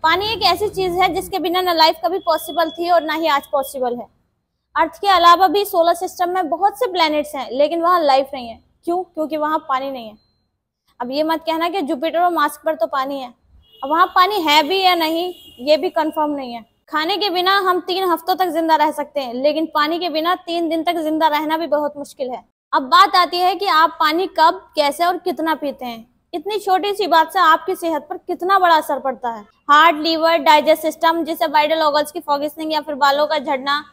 पानी एक ऐसी चीज है जिसके बिना न लाइफ कभी पॉसिबल थी और ना ही आज पॉसिबल है। अर्थ के अलावा भी सोलर सिस्टम में बहुत से प्लैनेट्स हैं, लेकिन वहाँ लाइफ नहीं है। क्यों? क्योंकि वहाँ पानी नहीं है। अब ये मत कहना कि जुपिटर और मार्स पर तो पानी है। अब वहाँ पानी है भी या नहीं ये भी कंफर्म नहीं है। खाने के बिना हम 3 हफ्तों तक जिंदा रह सकते हैं, लेकिन पानी के बिना 3 दिन तक जिंदा रहना भी बहुत मुश्किल है। अब बात आती है कि आप पानी कब, कैसे और कितना पीते हैं। इतनी छोटी सी बात से आपकी सेहत पर कितना बड़ा असर पड़ता है। हार्ट, लीवर, डाइजेस्ट सिस्टम, जैसे वाइटल ऑर्गन्स की फॉगिंग या फिर बालों का झड़ना,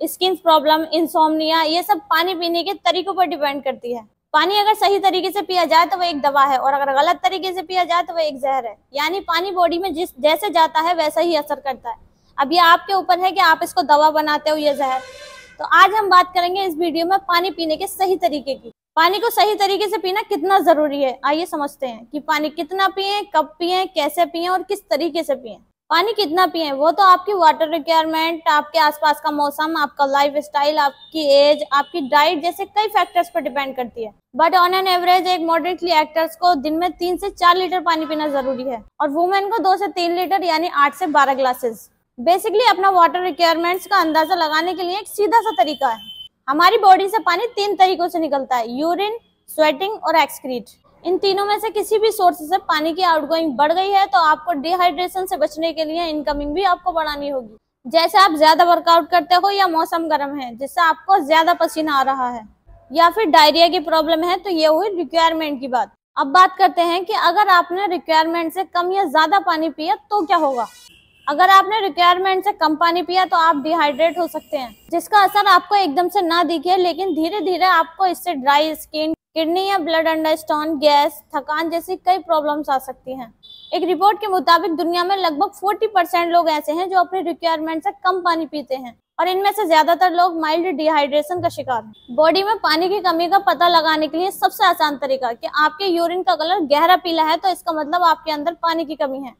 स्किन प्रॉब्लम, इंसोम्निया, ये सब पानी पीने के तरीकों पर डिपेंड करती है। पानी अगर सही तरीके से पिया जाए तो वह एक दवा है, और अगर गलत तरीके से पिया जाए तो वह एक जहर है। यानी पानी बॉडी में जैसे जाता है वैसा ही असर करता है। अब ये आपके ऊपर है कि आप इसको दवा बनाते हो या जहर। तो आज हम बात करेंगे इस वीडियो में पानी पीने के सही तरीके की। पानी को सही तरीके से पीना कितना जरूरी है, आइए समझते हैं कि पानी कितना पिएं, कब पिएं, कैसे पिएं और किस तरीके से पिएं। पानी कितना पिएं वो तो आपकी वाटर रिक्वायरमेंट, आपके आसपास का मौसम, आपका लाइफ स्टाइल, आपकी एज, आपकी डाइट जैसे कई फैक्टर्स पर डिपेंड करती है। बट ऑन एन एवरेज एक मॉडरेटली एक्टर्स को दिन में 3 से 4 लीटर पानी पीना जरूरी है, और वुमेन को 2 से 3 लीटर यानी 8 से 12 ग्लासेस। बेसिकली अपना वाटर रिक्वायरमेंट्स का अंदाजा लगाने के लिए एक सीधा सा तरीका है। हमारी बॉडी से पानी 3 तरीकों से निकलता है, यूरिन, स्वेटिंग और एक्सक्रीट। इन तीनों में से किसी भी सोर्स से पानी की आउटगोइंग बढ़ गई है तो आपको डिहाइड्रेशन से बचने के लिए इनकमिंग भी आपको बढ़ानी होगी। जैसे आप ज्यादा वर्कआउट करते हो या मौसम गर्म है जिससे आपको ज्यादा पसीना आ रहा है, या फिर डायरिया की प्रॉब्लम है, तो ये हुई रिक्वायरमेंट की बात। अब बात करते हैं कि अगर आपने रिक्वायरमेंट से कम या ज्यादा पानी पिया तो क्या होगा। अगर आपने रिक्वायरमेंट से कम पानी पिया तो आप डिहाइड्रेट हो सकते हैं, जिसका असर आपको एकदम से ना दिखे, लेकिन धीरे धीरे आपको इससे ड्राई स्किन, किडनी या ब्लड अंडर स्टोन, गैस, थकान जैसी कई प्रॉब्लम्स आ सकती हैं। एक रिपोर्ट के मुताबिक दुनिया में लगभग 40% लोग ऐसे हैं जो अपनी रिक्वायरमेंट से कम पानी पीते हैं, और इनमें से ज्यादातर लोग माइल्ड डिहाइड्रेशन का शिकार हैं। बॉडी में पानी की कमी का पता लगाने के लिए सबसे आसान तरीका कि आपके यूरिन का कलर गहरा पीला है तो इसका मतलब आपके अंदर पानी की कमी है।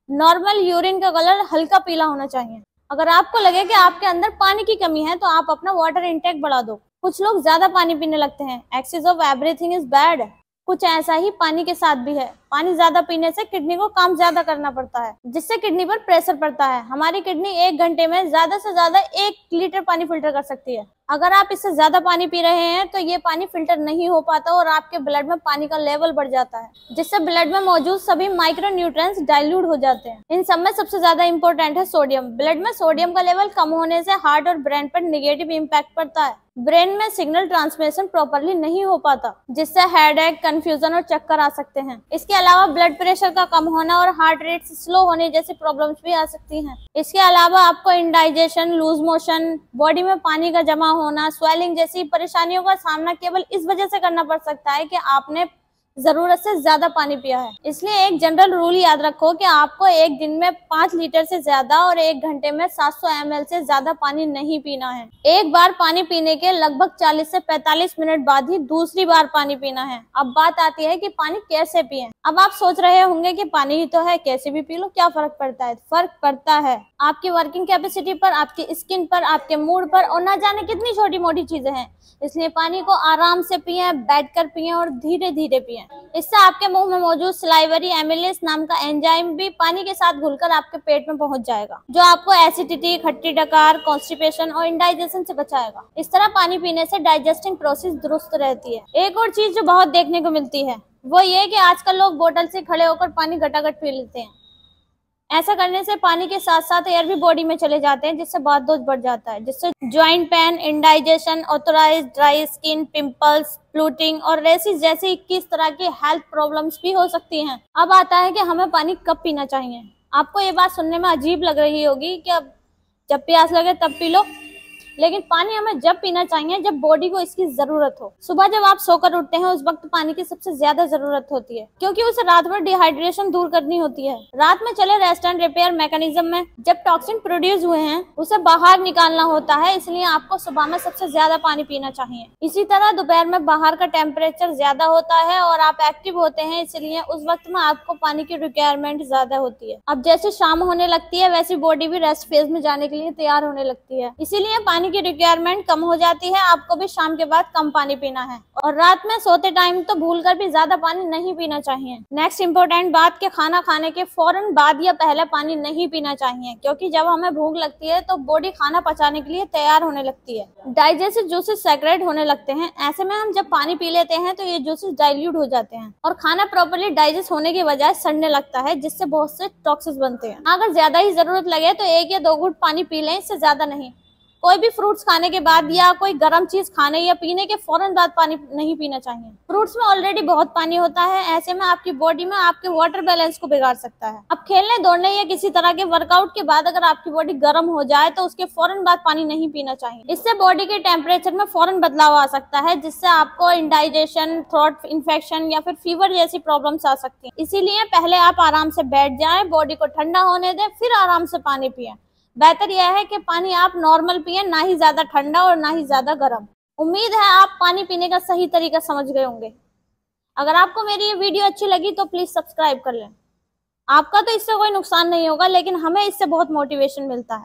नॉर्मल यूरिन का कलर हल्का पीला होना चाहिए। अगर आपको लगे कि आपके अंदर पानी की कमी है तो आप अपना वाटर इंटेक बढ़ा दो। कुछ लोग ज्यादा पानी पीने लगते हैं। Excess of everything is bad. कुछ ऐसा ही पानी के साथ भी है। पानी ज्यादा पीने से किडनी को काम ज्यादा करना पड़ता है, जिससे किडनी पर प्रेशर पड़ता है। हमारी किडनी 1 घंटे में ज्यादा से ज्यादा 1 लीटर पानी फिल्टर कर सकती है। अगर आप इससे ज्यादा पानी पी रहे हैं तो ये पानी फिल्टर नहीं हो पाता और आपके ब्लड में पानी का लेवल बढ़ जाता है, जिससे ब्लड में मौजूद सभी माइक्रो न्यूट्रिएंट्स डाइल्यूट हो जाते हैं। इन सब में सबसे ज्यादा इंपॉर्टेंट है सोडियम। ब्लड में सोडियम का लेवल कम होने से हार्ट और ब्रेन पर नेगेटिव इम्पैक्ट पड़ता है। ब्रेन में सिग्नल ट्रांसमिशन प्रॉपरली नहीं हो पाता, जिससे हेडेक, कंफ्यूजन और चक्कर आ सकते हैं। इसके अलावा ब्लड प्रेशर का कम होना और हार्ट रेट स्लो होने जैसी प्रॉब्लम्स भी आ सकती हैं। इसके अलावा आपको इंडाइजेशन, लूज मोशन, बॉडी में पानी का जमा होना, स्वेलिंग जैसी परेशानियों का सामना केवल इस वजह से करना पड़ सकता है कि आपने जरूरत से ज्यादा पानी पिया है। इसलिए एक जनरल रूल याद रखो कि आपको एक दिन में 5 लीटर से ज्यादा और 1 घंटे में 700 ml से ज्यादा पानी नहीं पीना है। एक बार पानी पीने के लगभग 40 से 45 मिनट बाद ही दूसरी बार पानी पीना है। अब बात आती है कि पानी कैसे पिएं। अब आप सोच रहे होंगे कि पानी ही तो है, कैसे भी पी लो, क्या फर्क पड़ता है। फर्क पड़ता है आपकी वर्किंग कैपेसिटी पर, आपकी स्किन पर, आपके मूड पर, और ना जाने कितनी छोटी मोटी चीजें हैं। इसलिए पानी को आराम से पिएं, बैठकर पिएं और धीरे धीरे पिएं। इससे आपके मुंह में मौजूद सलाइवरी एमिलेस नाम का एंजाइम भी पानी के साथ घुलकर आपके पेट में पहुंच जाएगा, जो आपको एसिडिटी, खट्टी डकार, कॉन्स्टिपेशन और इंडाइजेशन से बचाएगा। इस तरह पानी पीने से डाइजेस्टिंग प्रोसेस दुरुस्त रहती है। एक और चीज जो बहुत देखने को मिलती है वो ये कि आजकल लोग बोतल से खड़े होकर पानी गटागट पी लेते हैं। ऐसा करने से पानी के साथ साथ एयर भी बॉडी में चले जाते हैं, जिससे बहुत दोष बढ़ जाता है, जिससे ज्वाइंट पेन, इंडाइजेशन, ऑथराइज, ड्राई स्किन, पिंपल्स, ब्लोटिंग और रेसिस जैसी 21 तरह की हेल्थ प्रॉब्लम्स भी हो सकती हैं। अब आता है कि हमें पानी कब पीना चाहिए। आपको ये बात सुनने में अजीब लग रही होगी कि अब जब प्यास लगे तब पी लो, लेकिन पानी हमें जब पीना चाहिए जब बॉडी को इसकी जरूरत हो। सुबह जब आप सोकर उठते हैं उस वक्त पानी की सबसे ज्यादा जरूरत होती है, क्योंकि उसे रात भर डिहाइड्रेशन दूर करनी होती है। रात में चले रेस्ट एंड रिपेयर मैकेनिज्म में जब टॉक्सिन प्रोड्यूस हुए हैं उसे बाहर निकालना होता है, इसलिए आपको सुबह में सबसे ज्यादा पानी पीना चाहिए। इसी तरह दोपहर में बाहर का टेम्परेचर ज्यादा होता है और आप एक्टिव होते हैं, इसलिए उस वक्त में आपको पानी की रिक्वायरमेंट ज्यादा होती है। अब जैसे शाम होने लगती है वैसी बॉडी भी रेस्ट फेज में जाने के लिए तैयार होने लगती है, इसीलिए पानी पानी की रिक्वायरमेंट कम हो जाती है, आपको भी शाम के बाद कम पानी पीना है। और रात में सोते टाइम तो भूलकर भी ज्यादा पानी नहीं पीना चाहिए। नेक्स्ट इंपॉर्टेंट बात कि खाना खाने के फौरन बाद या पहले पानी नहीं पीना चाहिए, क्योंकि जब हमें भूख लगती है तो बॉडी खाना पचाने के लिए तैयार होने लगती है, डाइजेस्टिव जूसेस सेक्रेट होने लगते हैं। ऐसे में हम जब पानी पी लेते हैं तो ये जूसेस डाइल्यूट हो जाते हैं और खाना प्रॉपर्ली डाइजेस्ट होने की बजाय सड़ने लगता है, जिससे बहुत से टॉक्सिस बनते हैं। अगर ज्यादा ही जरूरत लगे तो 1 या 2 घूंट पानी पी लें, इससे ज्यादा नहीं। कोई भी फ्रूट्स खाने के बाद या कोई गर्म चीज खाने या पीने के फौरन बाद पानी नहीं पीना चाहिए। फ्रूट्स में ऑलरेडी बहुत पानी होता है, ऐसे में आपकी बॉडी में आपके वाटर बैलेंस को बिगाड़ सकता है। अब खेलने दौड़ने या किसी तरह के वर्कआउट के बाद अगर आपकी बॉडी गर्म हो जाए तो उसके फौरन बाद पानी नहीं पीना चाहिए। इससे बॉडी के टेम्परेचर में फौरन बदलाव आ सकता है, जिससे आपको इंडाइजेशन, थ्रोट इन्फेक्शन या फिर फीवर जैसी प्रॉब्लम्स आ सकती है। इसीलिए पहले आप आराम से बैठ जाएं, बॉडी को ठंडा होने दें, फिर आराम से पानी पिएं। बेहतर यह है कि पानी आप नॉर्मल पिए, ना ही ज्यादा ठंडा और ना ही ज्यादा गर्म। उम्मीद है आप पानी पीने का सही तरीका समझ गए होंगे। अगर आपको मेरी ये वीडियो अच्छी लगी तो प्लीज सब्सक्राइब कर लें। आपका तो इससे कोई नुकसान नहीं होगा, लेकिन हमें इससे बहुत मोटिवेशन मिलता है।